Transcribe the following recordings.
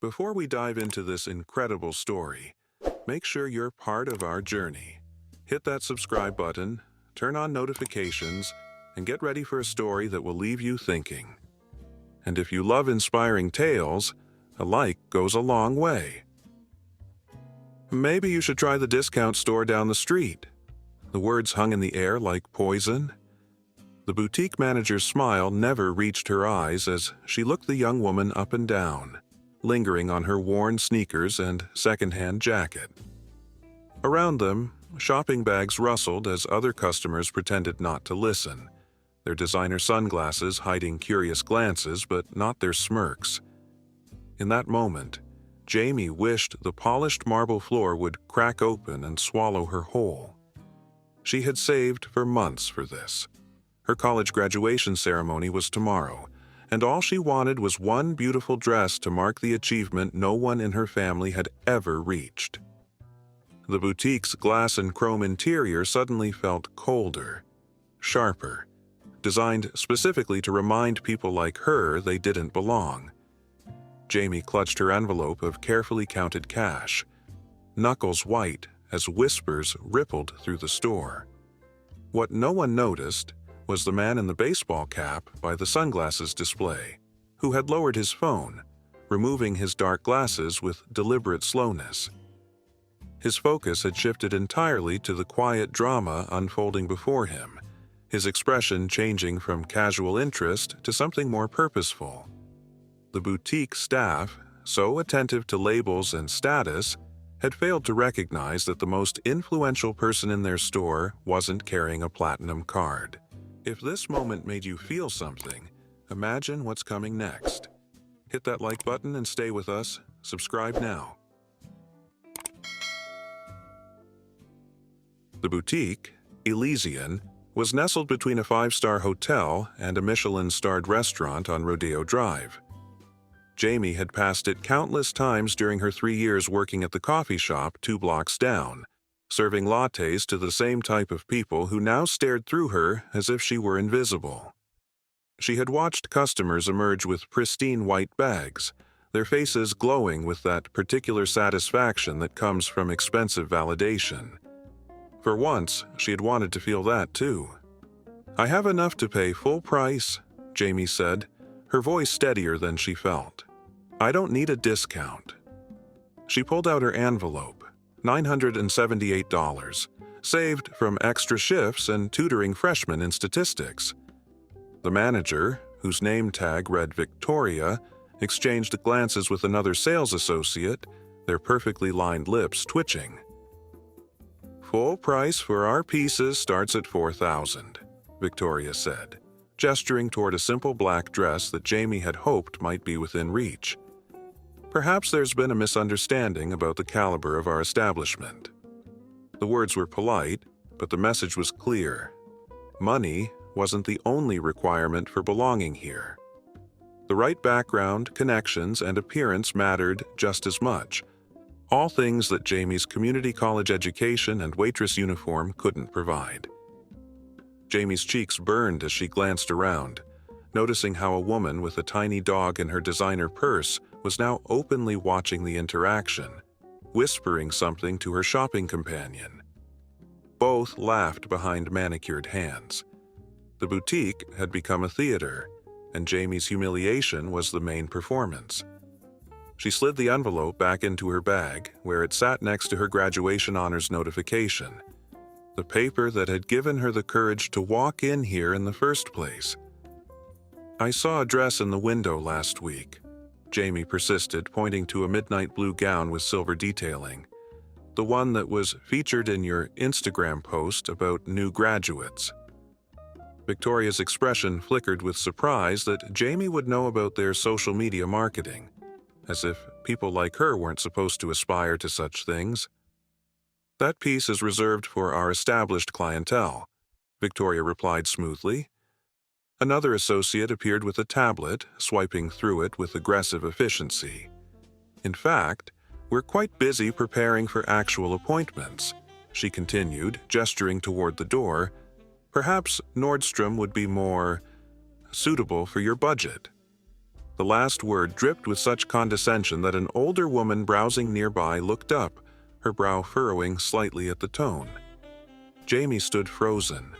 Before we dive into this incredible story, make sure you're part of our journey. Hit that subscribe button, turn on notifications, and get ready for a story that will leave you thinking. And if you love inspiring tales, a like goes a long way. Maybe you should try the discount store down the street. The words hung in the air like poison. The boutique manager's smile never reached her eyes as she looked the young woman up and down, lingering on her worn sneakers and secondhand jacket. Around them, shopping bags rustled as other customers pretended not to listen, their designer sunglasses hiding curious glances but not their smirks. In that moment, Jamie wished the polished marble floor would crack open and swallow her whole. She had saved for months for this. Her college graduation ceremony was tomorrow, and all she wanted was one beautiful dress to mark the achievement no one in her family had ever reached. The boutique's glass and chrome interior suddenly felt colder, sharper, designed specifically to remind people like her they didn't belong. Jamie clutched her envelope of carefully counted cash, knuckles white as whispers rippled through the store. What no one noticed was the man in the baseball cap by the sunglasses display, who had lowered his phone, removing his dark glasses with deliberate slowness. His focus had shifted entirely to the quiet drama unfolding before him, his expression changing from casual interest to something more purposeful. The boutique staff, so attentive to labels and status, had failed to recognize that the most influential person in their store wasn't carrying a platinum card. If this moment made you feel something, imagine what's coming next. Hit that like button and stay with us. Subscribe now. The boutique, Elysian, was nestled between a five-star hotel and a Michelin-starred restaurant on Rodeo Drive. Jamie had passed it countless times during her 3 years working at the coffee shop 2 blocks down, serving lattes to the same type of people who now stared through her as if she were invisible. She had watched customers emerge with pristine white bags, their faces glowing with that particular satisfaction that comes from expensive validation. For once, she had wanted to feel that too. "I have enough to pay full price," Jamie said, her voice steadier than she felt. "I don't need a discount." She pulled out her envelope. $978, saved from extra shifts and tutoring freshmen in statistics. The manager, whose name tag read Victoria, exchanged glances with another sales associate, their perfectly lined lips twitching. "Full price for our pieces starts at $4,000, Victoria said, gesturing toward a simple black dress that Jamie had hoped might be within reach. Perhaps there's been a misunderstanding about the caliber of our establishment. The words were polite, but the message was clear. Money wasn't the only requirement for belonging here. The right background, connections, and appearance mattered just as much, all things that Jamie's community college education and waitress uniform couldn't provide. Jamie's cheeks burned as she glanced around, noticing how a woman with a tiny dog in her designer purse was now openly watching the interaction, whispering something to her shopping companion. Both laughed behind manicured hands. The boutique had become a theater, and Jamie's humiliation was the main performance. She slid the envelope back into her bag, where it sat next to her graduation honors notification, the paper that had given her the courage to walk in here in the first place. "I saw a dress in the window last week," Jamie persisted, pointing to a midnight blue gown with silver detailing. "The one that was featured in your Instagram post about new graduates." Victoria's expression flickered with surprise that Jamie would know about their social media marketing, as if people like her weren't supposed to aspire to such things. "That piece is reserved for our established clientele," Victoria replied smoothly. Another associate appeared with a tablet, swiping through it with aggressive efficiency. "In fact, we're quite busy preparing for actual appointments," she continued, gesturing toward the door. "Perhaps Nordstrom would be more suitable for your budget." The last word dripped with such condescension that an older woman browsing nearby looked up, her brow furrowing slightly at the tone. Jamie stood frozen,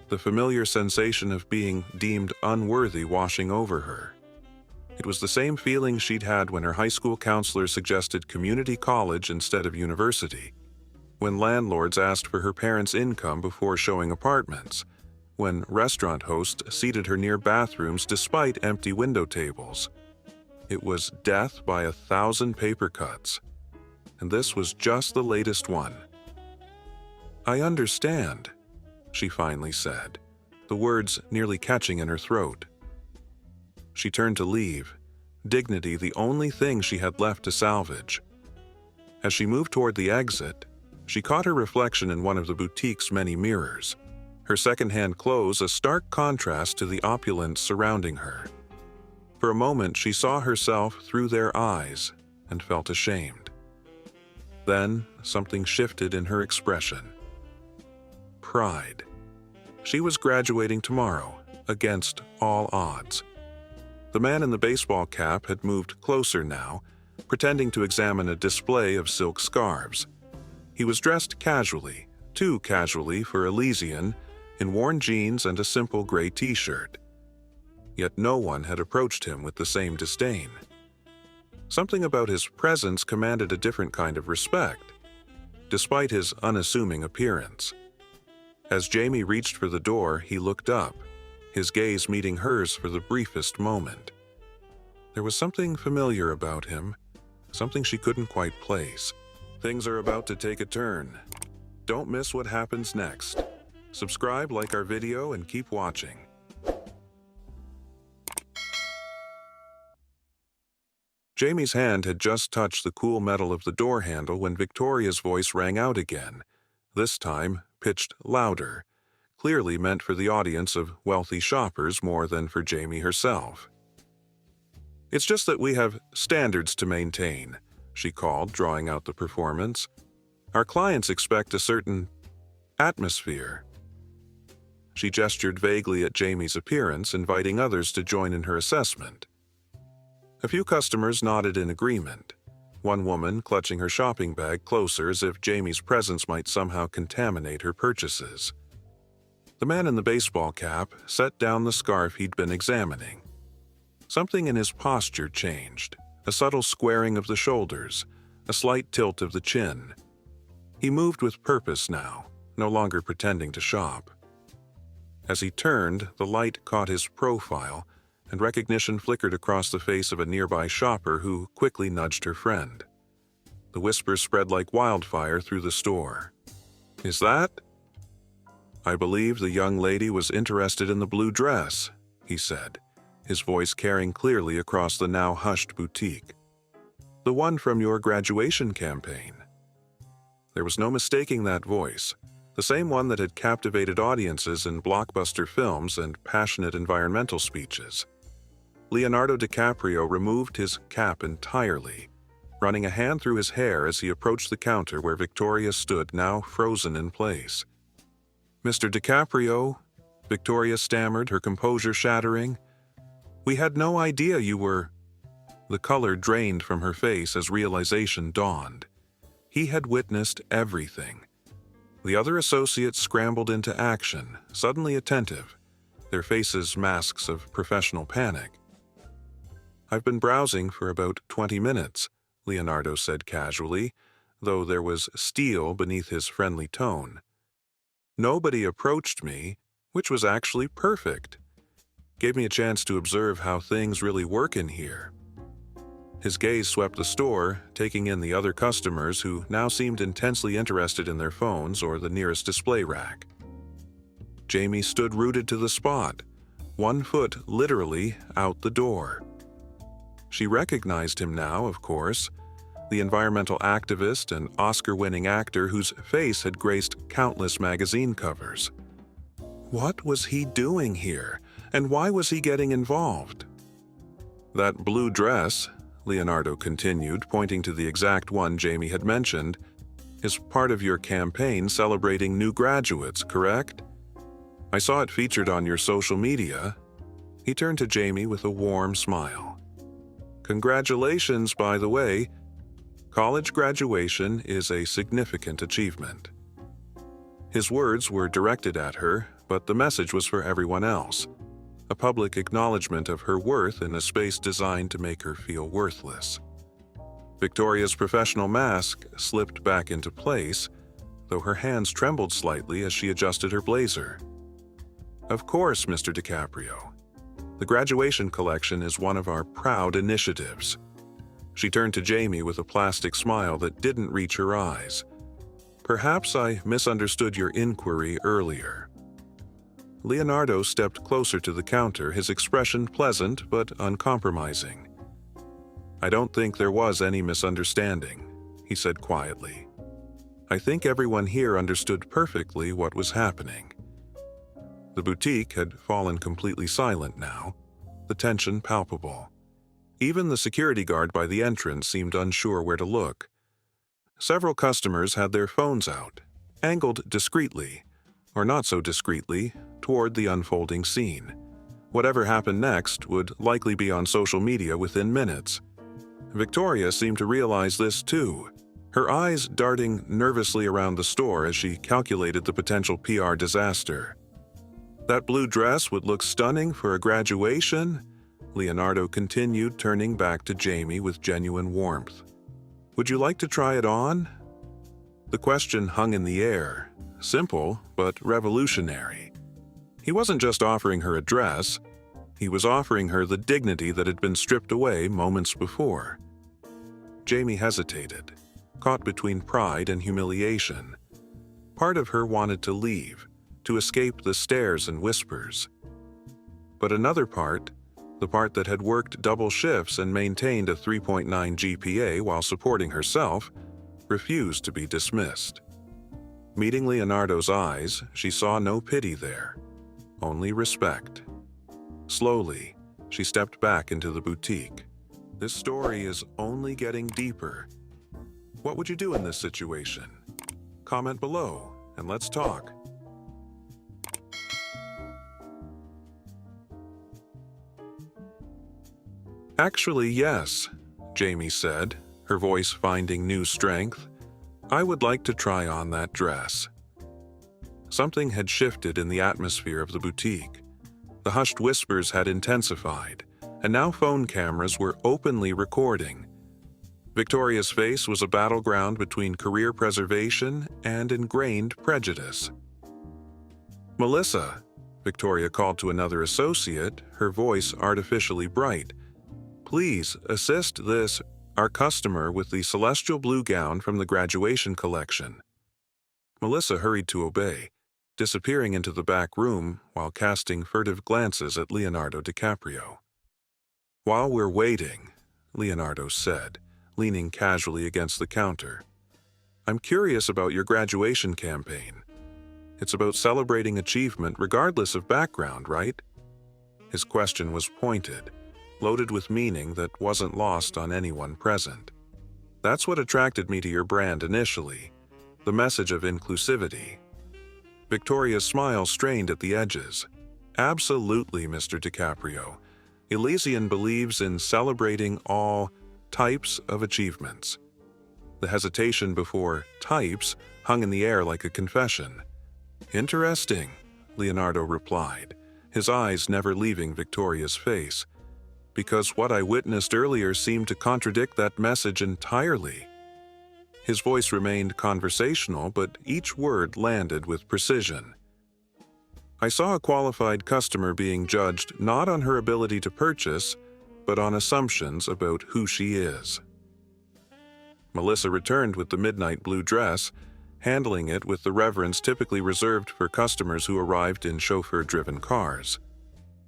the familiar sensation of being deemed unworthy washing over her. It was the same feeling she'd had when her high school counselor suggested community college instead of university, when landlords asked for her parents' income before showing apartments, when restaurant hosts seated her near bathrooms despite empty window tables. It was death by 1,000 paper cuts. And this was just the latest one. "I understand," she finally said, the words nearly catching in her throat. She turned to leave, dignity the only thing she had left to salvage. As she moved toward the exit, she caught her reflection in one of the boutique's many mirrors, her second-hand clothes a stark contrast to the opulence surrounding her. For a moment she saw herself through their eyes and felt ashamed. Then something shifted in her expression. Pride. She was graduating tomorrow, against all odds. The man in the baseball cap had moved closer now, pretending to examine a display of silk scarves. He was dressed casually, too casually for Elysian, in worn jeans and a simple gray t-shirt. Yet no one had approached him with the same disdain. Something about his presence commanded a different kind of respect, despite his unassuming appearance. As Jamie reached for the door, he looked up, his gaze meeting hers for the briefest moment. There was something familiar about him, something she couldn't quite place. Things are about to take a turn. Don't miss what happens next. Subscribe, like our video, and keep watching. Jamie's hand had just touched the cool metal of the door handle when Victoria's voice rang out again, this time pitched louder, clearly meant for the audience of wealthy shoppers more than for Jamie herself. "It's just that we have standards to maintain," she called, drawing out the performance. "Our clients expect a certain atmosphere." She gestured vaguely at Jamie's appearance, inviting others to join in her assessment. A few customers nodded in agreement, one woman clutching her shopping bag closer as if Jamie's presence might somehow contaminate her purchases. The man in the baseball cap set down the scarf he'd been examining. Something in his posture changed, a subtle squaring of the shoulders, a slight tilt of the chin. He moved with purpose now, no longer pretending to shop. As he turned, the light caught his profile, and recognition flickered across the face of a nearby shopper who quickly nudged her friend. The whisper spread like wildfire through the store. "Is that?" "I believe the young lady was interested in the blue dress," he said, his voice carrying clearly across the now hushed boutique. "The one from your graduation campaign." There was no mistaking that voice, the same one that had captivated audiences in blockbuster films and passionate environmental speeches. Leonardo DiCaprio removed his cap entirely, running a hand through his hair as he approached the counter where Victoria stood, now frozen in place. "Mr. DiCaprio," Victoria stammered, her composure shattering. "We had no idea you were—" The color drained from her face as realization dawned. He had witnessed everything. The other associates scrambled into action, suddenly attentive, their faces masks of professional panic. "I've been browsing for about 20 minutes, Leonardo said casually, though there was steel beneath his friendly tone. "Nobody approached me, which was actually perfect. Gave me a chance to observe how things really work in here." His gaze swept the store, taking in the other customers who now seemed intensely interested in their phones or the nearest display rack. Jamie stood rooted to the spot, one foot literally out the door. She recognized him now, of course, the environmental activist and Oscar-winning actor whose face had graced countless magazine covers. What was he doing here, and why was he getting involved? "That blue dress," Leonardo continued, pointing to the exact one Jamie had mentioned, "is part of your campaign celebrating new graduates, correct? I saw it featured on your social media." He turned to Jamie with a warm smile. Congratulations, by the way. College graduation is a significant achievement." His words were directed at her, but the message was for everyone else. A public acknowledgement of her worth in a space designed to make her feel worthless. Victoria's professional mask slipped back into place, though her hands trembled slightly as she adjusted her blazer. "Of course, Mr. DiCaprio. The graduation collection is one of our proud initiatives." She turned to Jamie with a plastic smile that didn't reach her eyes. "Perhaps I misunderstood your inquiry earlier." Leonardo stepped closer to the counter, his expression pleasant but uncompromising. "I don't think there was any misunderstanding," he said quietly. "I think everyone here understood perfectly what was happening." The boutique had fallen completely silent now, the tension palpable. Even the security guard by the entrance seemed unsure where to look. Several customers had their phones out, angled discreetly, or not so discreetly, toward the unfolding scene. Whatever happened next would likely be on social media within minutes. Victoria seemed to realize this too, her eyes darting nervously around the store as she calculated the potential PR disaster. "That blue dress would look stunning for a graduation," Leonardo continued, turning back to Jamie with genuine warmth. "Would you like to try it on?" The question hung in the air, simple but revolutionary. He wasn't just offering her a dress, he was offering her the dignity that had been stripped away moments before. Jamie hesitated, caught between pride and humiliation. Part of her wanted to leave, to escape the stares and whispers. But another part, the part that had worked double shifts and maintained a 3.9 GPA while supporting herself, refused to be dismissed. Meeting Leonardo's eyes, she saw no pity there, only respect. Slowly, she stepped back into the boutique. This story is only getting deeper. What would you do in this situation? Comment below, and let's talk. "Actually, yes," Jamie said, her voice finding new strength. "I would like to try on that dress." Something had shifted in the atmosphere of the boutique. The hushed whispers had intensified, and now phone cameras were openly recording. Victoria's face was a battleground between career preservation and ingrained prejudice. "Melissa," Victoria called to another associate, her voice artificially bright. "Please assist our customer with the celestial blue gown from the graduation collection." Melissa hurried to obey, disappearing into the back room while casting furtive glances at Leonardo DiCaprio. "While we're waiting," Leonardo said, leaning casually against the counter, "I'm curious about your graduation campaign. It's about celebrating achievement regardless of background, right?" His question was pointed, loaded with meaning that wasn't lost on anyone present. "That's what attracted me to your brand initially, the message of inclusivity." Victoria's smile strained at the edges. "Absolutely, Mr. DiCaprio. Elysian believes in celebrating all types of achievements." The hesitation before types hung in the air like a confession. "Interesting," Leonardo replied, his eyes never leaving Victoria's face. "Because what I witnessed earlier seemed to contradict that message entirely." His voice remained conversational, but each word landed with precision. "I saw a qualified customer being judged not on her ability to purchase, but on assumptions about who she is." Melissa returned with the midnight blue dress, handling it with the reverence typically reserved for customers who arrived in chauffeur-driven cars.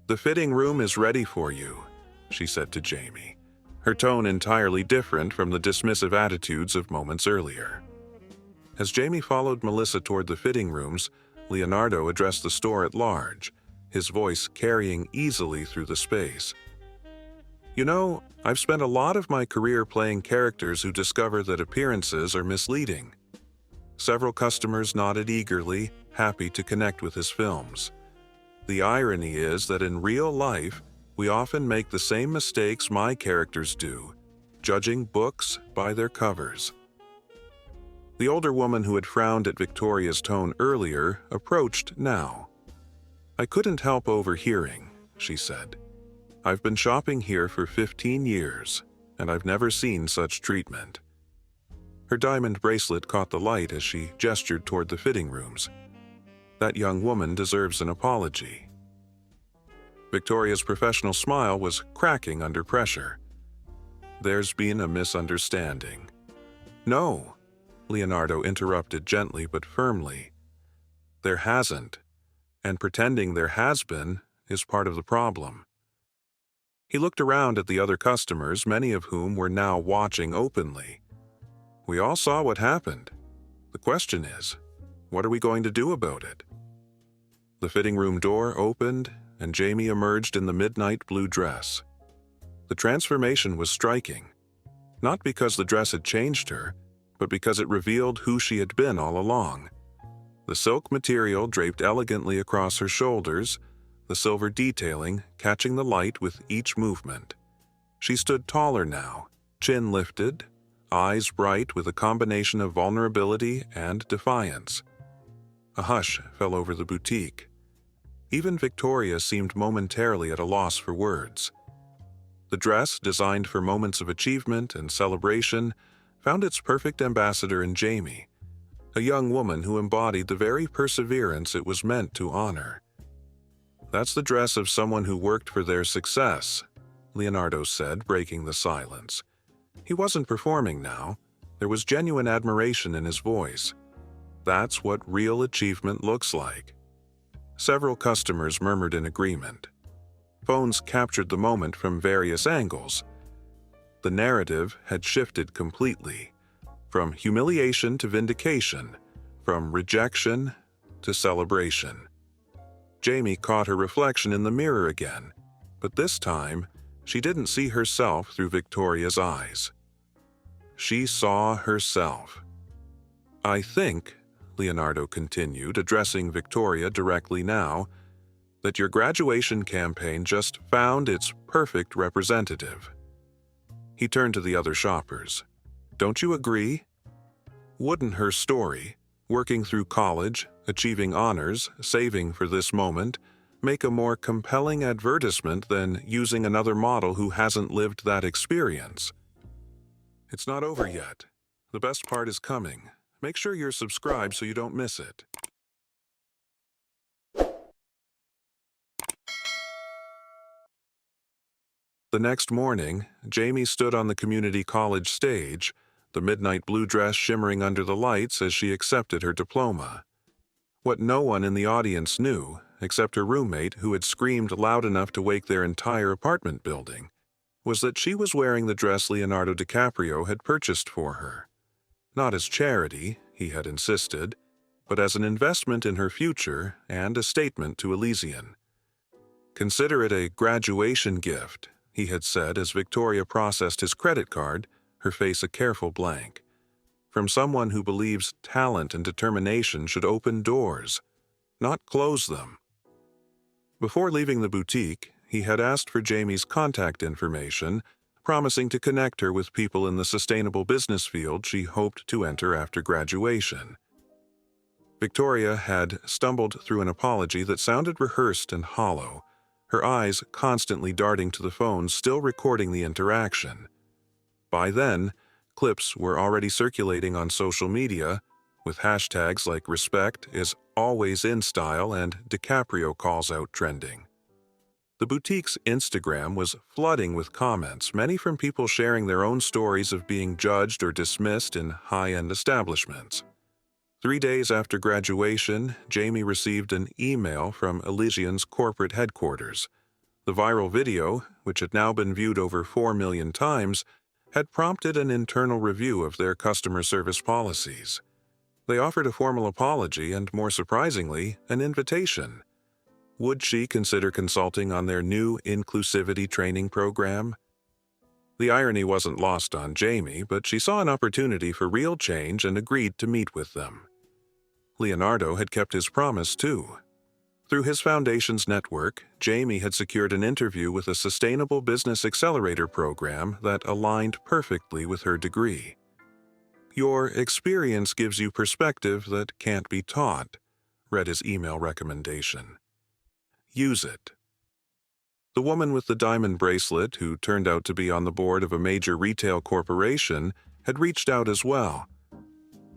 "The fitting room is ready for you," she said to Jamie, her tone entirely different from the dismissive attitudes of moments earlier. As Jamie followed Melissa toward the fitting rooms, Leonardo addressed the store at large, his voice carrying easily through the space. "You know, I've spent a lot of my career playing characters who discover that appearances are misleading." Several customers nodded eagerly, happy to connect with his films. "The irony is that in real life, We often make the same mistakes my characters do, judging books by their covers. The older woman who had frowned at Victoria's tone earlier approached now. "I couldn't help overhearing," she said. "I've been shopping here for 15 years, and I've never seen such treatment." Her diamond bracelet caught the light as she gestured toward the fitting rooms. "That young woman deserves an apology." Victoria's professional smile was cracking under pressure. "There's been a misunderstanding." "No," Leonardo interrupted gently but firmly. "There hasn't, and pretending there has been is part of the problem." He looked around at the other customers, many of whom were now watching openly. "We all saw what happened. The question is, what are we going to do about it?" The fitting room door opened, and Jamie emerged in the midnight blue dress. The transformation was striking, not because the dress had changed her, but because it revealed who she had been all along. The silk material draped elegantly across her shoulders, the silver detailing catching the light with each movement. She stood taller now, chin lifted, eyes bright with a combination of vulnerability and defiance. A hush fell over the boutique. Even Victoria seemed momentarily at a loss for words. The dress, designed for moments of achievement and celebration, found its perfect ambassador in Jamie, a young woman who embodied the very perseverance it was meant to honor. "That's the dress of someone who worked for their success," Leonardo said, breaking the silence. He wasn't performing now. There was genuine admiration in his voice. "That's what real achievement looks like." Several customers murmured in agreement. Phones captured the moment from various angles. The narrative had shifted completely, from humiliation to vindication, from rejection to celebration. Jamie caught her reflection in the mirror again, but this time, she didn't see herself through Victoria's eyes. She saw herself. "I think," Leonardo continued, addressing Victoria directly now, "that your graduation campaign just found its perfect representative." He turned to the other shoppers. "Don't you agree? Wouldn't her story, working through college, achieving honors, saving for this moment, make a more compelling advertisement than using another model who hasn't lived that experience?" "It's not over yet. The best part is coming. Make sure you're subscribed so you don't miss it." The next morning, Jamie stood on the community college stage, the midnight blue dress shimmering under the lights as she accepted her diploma. What no one in the audience knew, except her roommate who had screamed loud enough to wake their entire apartment building, was that she was wearing the dress Leonardo DiCaprio had purchased for her. Not as charity, he had insisted, but as an investment in her future and a statement to Elysian. "Consider it a graduation gift," he had said as Victoria processed his credit card, her face a careful blank. "From someone who believes talent and determination should open doors, not close them." Before leaving the boutique, he had asked for Jamie's contact information, promising to connect her with people in the sustainable business field she hoped to enter after graduation. Victoria had stumbled through an apology that sounded rehearsed and hollow, her eyes constantly darting to the phone, still recording the interaction. By then, clips were already circulating on social media, with hashtags like "respect is always in style" and "DiCaprio calls out" trending. The boutique's Instagram was flooding with comments, many from people sharing their own stories of being judged or dismissed in high-end establishments. 3 days after graduation, Jamie received an email from Elysian's corporate headquarters. The viral video, which had now been viewed over 4 million times, had prompted an internal review of their customer service policies. They offered a formal apology and, more surprisingly, an invitation. Would she consider consulting on their new inclusivity training program? The irony wasn't lost on Jamie, but she saw an opportunity for real change and agreed to meet with them. Leonardo had kept his promise, too. Through his foundation's network, Jamie had secured an interview with a sustainable business accelerator program that aligned perfectly with her degree. "Your experience gives you perspective that can't be taught," read his email recommendation. "Use it." The woman with the diamond bracelet, who turned out to be on the board of a major retail corporation, had reached out as well.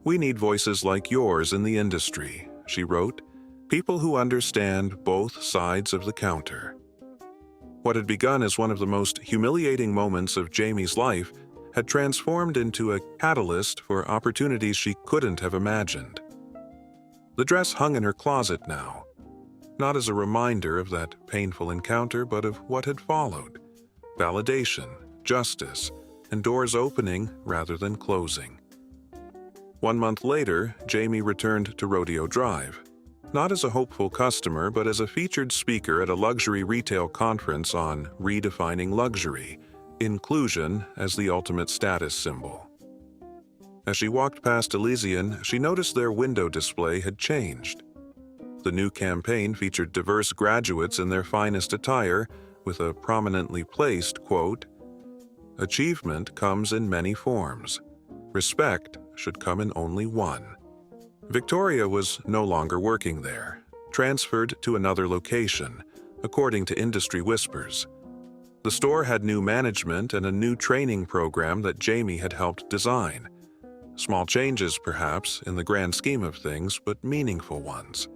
"We need voices like yours in the industry," she wrote, "people who understand both sides of the counter." What had begun as one of the most humiliating moments of Jamie's life had transformed into a catalyst for opportunities she couldn't have imagined. The dress hung in her closet now, not as a reminder of that painful encounter, but of what had followed: validation, justice, and doors opening rather than closing. 1 month later, Jamie returned to Rodeo Drive, not as a hopeful customer, but as a featured speaker at a luxury retail conference on redefining luxury, inclusion as the ultimate status symbol. As she walked past Elysian, she noticed their window display had changed. The new campaign featured diverse graduates in their finest attire, with a prominently placed quote, "Achievement comes in many forms. Respect should come in only one." Victoria was no longer working there, transferred to another location, according to industry whispers. The store had new management and a new training program that Jamie had helped design. Small changes, perhaps, in the grand scheme of things, but meaningful ones.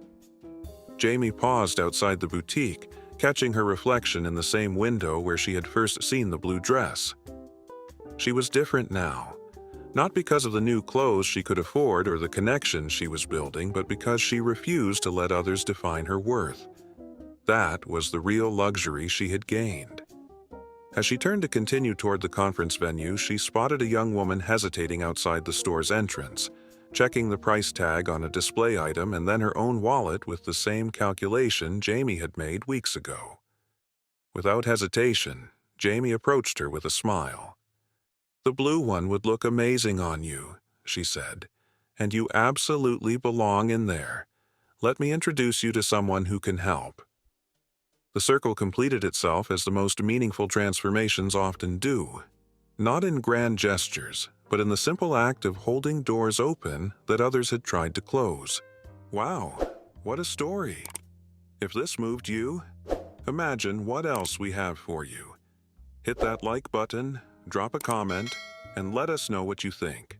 Jamie paused outside the boutique, catching her reflection in the same window where she had first seen the blue dress. She was different now, not because of the new clothes she could afford or the connections she was building, but because she refused to let others define her worth. That was the real luxury she had gained. As she turned to continue toward the conference venue, she spotted a young woman hesitating outside the store's entrance, checking the price tag on a display item and then her own wallet with the same calculation Jamie had made weeks ago. Without hesitation, Jamie approached her with a smile. "The blue one would look amazing on you," she said, "and you absolutely belong in there. Let me introduce you to someone who can help." The circle completed itself as the most meaningful transformations often do, not in grand gestures, but in the simple act of holding doors open that others had tried to close. Wow, what a story! If this moved you, imagine what else we have for you. Hit that like button, drop a comment, and let us know what you think.